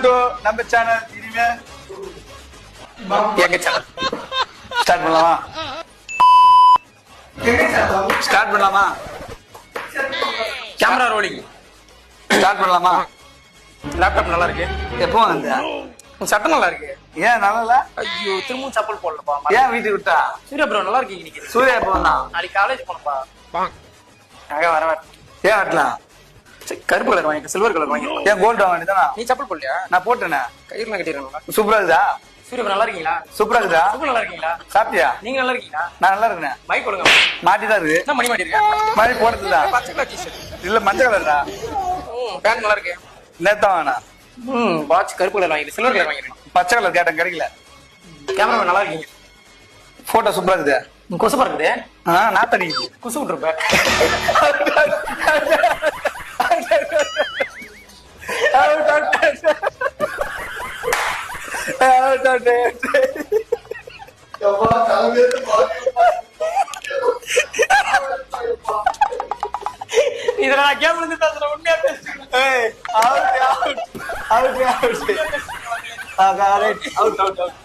To நம்ம channel. இனிமே எங்க சேனல் ஸ்டார்ட் பண்ணலாமா? ஸ்டார்ட் பண்ணலாமா? Camera rolling. ஸ்டார்ட் பண்ணலாமா? லேப்டாப் நல்லா இருக்கு. எப்போ வந்த? சட்டை நல்லா இருக்கு. ஏன் நல்லா இல்ல? ஐயோ திரும்பவும் செப்பல் போடலப்பா. ஏன் வீட்டுக்கு விட்டா? சூர்யா ப்ரோ நல்லா இருக்கு இன்னைக்கு. சூர்யா எப்போ வந்தா? நாளைக்கு காலேஜ் போனப்பா. வர ஏன் வரலாம்? கருப்பு கலர் வாங்கிட்டு சில்வர் கலர் வாங்கி. ஏன் கோல்டு வாங்க வேண்டியதானா? நீ செப்பல் போடலையா? நான் போட்டேனே. கயிறுலாம் கட்டிடுறேன். சூப்பரா இருக்குதா? சூர்யா நல்லா இருக்கீங்களா? சூப்பரா இருக்குதா? சூப்பர் நல்லா இருக்கீங்களா? சாப்பிட்டியா? நீங்க நல்லா இருக்கீங்களா? நான் நல்லா இருக்கேன். மைக் கொடுங்க. மாட்டிதான் இருக்கு. என்ன மணி மாட்டிருக்கேன்? மணி போடுறதுதா? பச்சை கலர் டிஷர்ட் இல்ல மஞ்சள் கலர்டா. பேண்ட் நல்லா இருக்கு. நேத்தா வேணா. வாட்ச் கருப்பு கலர் வாங்கிட்டு சில்வர் கலர் வாங்கிருக்கேன். பச்சை கலர் கேட்டேன் கிடைக்கல. கேமரா நல்லா இருக்கீங்க. போட்டோ சூப்பரா இருக்குது. கொசு பறக்குது. நாத்தடி குசு விட்டுருப்பேன். இதுல நான் கேம் இருந்து பேசுறேன். உண்மையா பேசுறேன். Out out out out out out